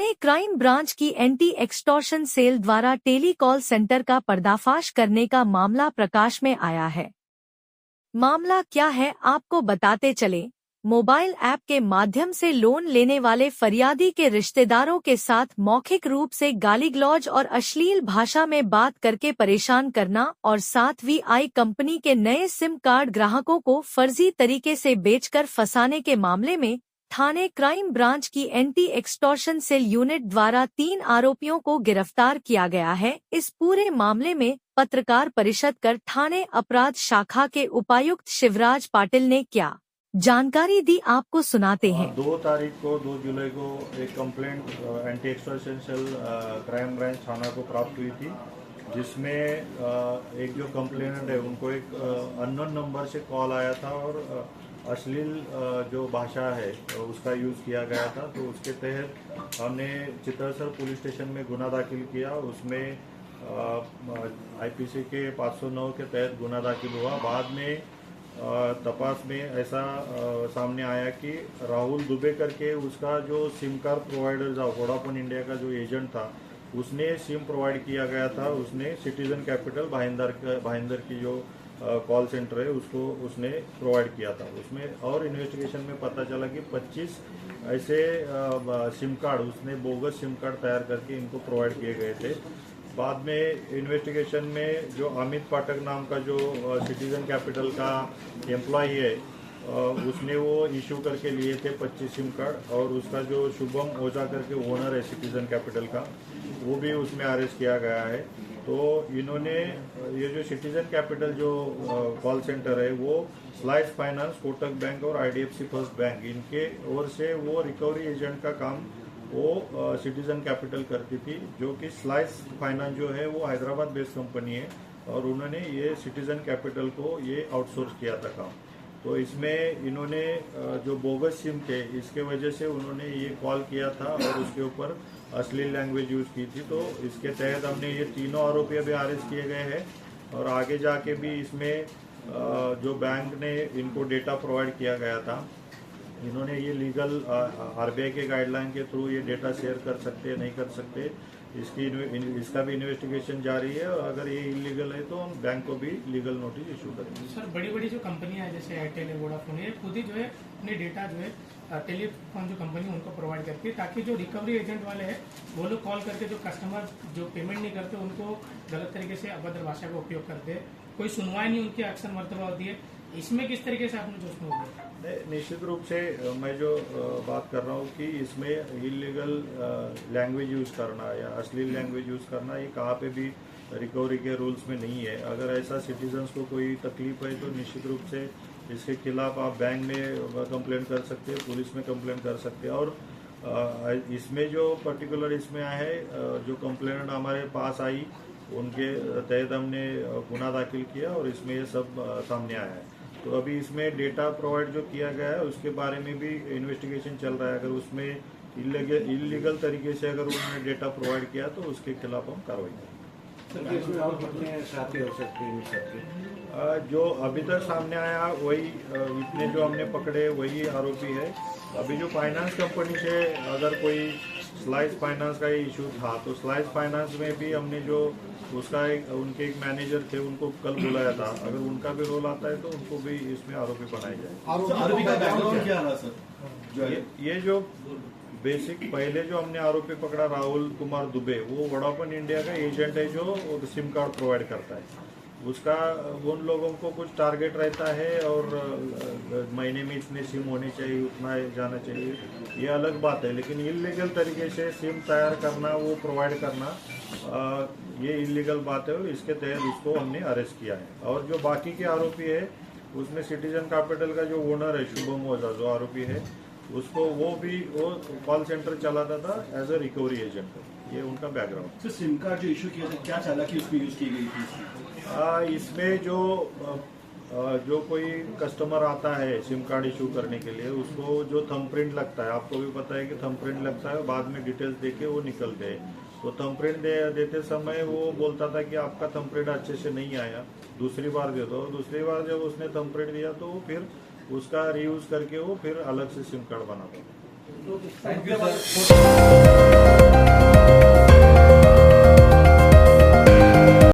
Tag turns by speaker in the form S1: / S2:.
S1: Thane crime branch की anti extortion cell द्वारा tele call centre का पर्दाफाश करने का मामला प्रकाश में आया है। मामला क्या है आपको बताते चले। मोबाइल ऐप के माध्यम से लोन लेने वाले फरियादी के रिश्तेदारों के साथ मौखिक रूप से गाली-गलौज और अश्लील भाषा में बात करके परेशान करना और साथ VI कंपनी के नए सिम कार्ड ग्राहकों को फर्जी तरीके से बेचकर फंसाने के मामले में ठाणे क्राइम ब्रांच की एंटी एक्सटॉर्शन सेल यूनिट द्वारा 3 आरोपियों को गिरफ्तार किया गया है। इस पूरे मामले में पत्रकार परिषद कर ठाणे अपराध शाखा के उपायुक्त शिवराज पाटिल ने क्या जानकारी दी आपको सुनाते हैं।
S2: 2 जुलाई को एक complaint anti extortion cell crime branch थाना को प्राप्त हुई थी, जिसमें एक जो कंप्लेनेंट है उनको एक अननोन नंबर से कॉल आया था और अश्लील जो भाषा है उसका यूज़ किया गया था। तो उसके तहत हमने चित्तरसर पुलिस स्टेशन में गुना दाखिल किया। उसमें IPC के 509 के तहत गुना दाखिल हुआ। बाद में तपास में ऐसा सामने आया कि राहुल दुबे करके उसका जो सिम कार्ड प्रोवाइडर था, वोडाफोन इंडिया का जो एजेंट था, उसने सिम प्रोवाइड किया गया था। उसने सिटीजन कैपिटल भाईंदर की जो कॉल सेंटर है उसको उसने प्रोवाइड किया था। उसमें और इन्वेस्टिगेशन में पता चला कि 25 ऐसे सिम कार्ड उसने बोगस सिम कार्ड तैयार करके इनको प्रोवाइड किए गए थे। बाद में इन्वेस्टिगेशन में जो अमित पाठक नाम का जो सिटीजन कैपिटल का एम्प्लॉई है, उसने वो इशू करके लिए थे 25 सिम कार्ड, और उसका जो शुभम ओझा करके ओनर है सिटीजन कैपिटल का, वो भी उसमें अरेस्ट किया गया है। तो इन्होंने ये जो सिटीजन कैपिटल जो कॉल सेंटर है वो स्लाइस फाइनेंस, कोटक बैंक और IDFC फर्स्ट बैंक, इनके ओर से वो रिकवरी एजेंट का काम वो सिटीजन कैपिटल करती थी, जो कि स्लाइस फाइनेंस जो है वो हैदराबाद बेस्ड कंपनी है, और उन्होंने ये सिटीजन कैपिटल को ये आउटसोर्स किया था काम। तो इसमें इन्होंने जो बोगस सिम थे इसके वजह से उन्होंने ये कॉल किया था और उसके ऊपर अश्लील लैंग्वेज यूज़ की थी। तो इसके तहत हमने ये तीनों आरोपी अभी अरेस्ट किए गए हैं, और आगे जाके भी इसमें जो बैंक ने इनको डेटा प्रोवाइड किया गया था, इन्होंने ये लीगल RBI के गाइडलाइन के थ्रू ये डेटा शेयर कर सकते नहीं कर सकते, इसका भी इन्वेस्टिगेशन जारी है, और अगर ये इलीगल है तो हम बैंक को भी लीगल नोटिस इशू करेंगे।
S3: सर, बड़ी बड़ी जो कंपनियां हैं जैसे एयरटेल है, वोडाफोन है, खुद ही जो है अपने डेटा जो है टेलीफोन जो कंपनी उनको प्रोवाइड करती है, ताकि जो रिकवरी एजेंट वाले हैं वो लोग कॉल करके जो कस्टमर जो पेमेंट नहीं करते उनको गलत तरीके से अभद्र भाषा का उपयोग करते हैं, कोई सुनवाई नहीं उनकी अक्सर मर्तबा होती है। इसमें किस तरीके से आपने जोश में होगा?
S2: निश्चित रूप से मैं जो बात कर रहा हूँ कि इसमें इलीगल लैंग्वेज यूज़ करना या अश्लील लैंग्वेज यूज़ करना ये कहाँ पे भी रिकवरी के रूल्स में नहीं है। अगर ऐसा सिटीजन्स को कोई तकलीफ है तो निश्चित रूप से इसके खिलाफ आप बैंक में कंप्लेंट कर सकते हैं, पुलिस में कंप्लेंट कर सकते हैं। और इसमें जो पर्टिकुलर इसमें है जो कंप्लेंट हमारे पास आई उनके तहत हमने गुना दाखिल किया और इसमें ये सब सामने आया है। तो अभी इसमें डेटा प्रोवाइड जो किया गया है उसके बारे में भी इन्वेस्टिगेशन चल रहा है। अगर उसमें इलीगल तरीके से अगर उन्होंने डेटा प्रोवाइड किया तो उसके खिलाफ हम कार्रवाई करेंगे। जो अभी तक सामने आया वही इतने जो हमने पकड़े वही आरोपी है। अभी जो फाइनेंस कंपनी से अगर कोई स्लाइस फाइनेंस का इशू था तो स्लाइस फाइनेंस में भी हमने जो उसका उनके एक मैनेजर थे उनको कल बुलाया था। अगर उनका भी रोल आता है तो उनको भी इसमें आरोपी बनाया जाए।
S4: आरोपी का बैकग्राउंड क्या रहा सर?
S2: ये जो बेसिक पहले जो हमने आरोपी पकड़ा राहुल कुमार दुबे, वो वोडाफोन इंडिया का एजेंट है जो सिम कार्ड प्रोवाइड करता है। उसका उन लोगों को कुछ टारगेट रहता है और महीने में इतने सिम होने चाहिए, उतना जाना चाहिए, ये अलग बात है। लेकिन इलीगल तरीके से सिम तैयार करना, वो प्रोवाइड करना, ये इलीगल बात है और इसके तहत उसको हमने अरेस्ट किया है। और जो बाकी के आरोपी है उसमें सिटीजन कैपिटल का जो ओनर है शुभम ओझा जो आरोपी है, उसको वो कॉल सेंटर चलाता था एज अ रिकवरी एजेंट। ये उनका बैकग्राउंड।
S4: तो सिम कार्ड जो इशू किया था, क्या चालाकी उसमें यूज की गई थी?
S2: इसमें जो कोई कस्टमर आता है सिम कार्ड इशू करने के लिए, उसको जो थंबप्रिंट लगता है, आपको भी पता है कि थंबप्रिंट लगता है, बाद में डिटेल्स देके वो निकलते हैं। तो थंबप्रिंट देते समय वो बोलता था कि आपका थंबप्रिंट अच्छे से नहीं आया, दूसरी बार दे दो। दूसरी बार जब उसने थंबप्रिंट दिया तो वो फिर उसका रीयूज करके वो फिर अलग से सिम कार्ड बनाता था।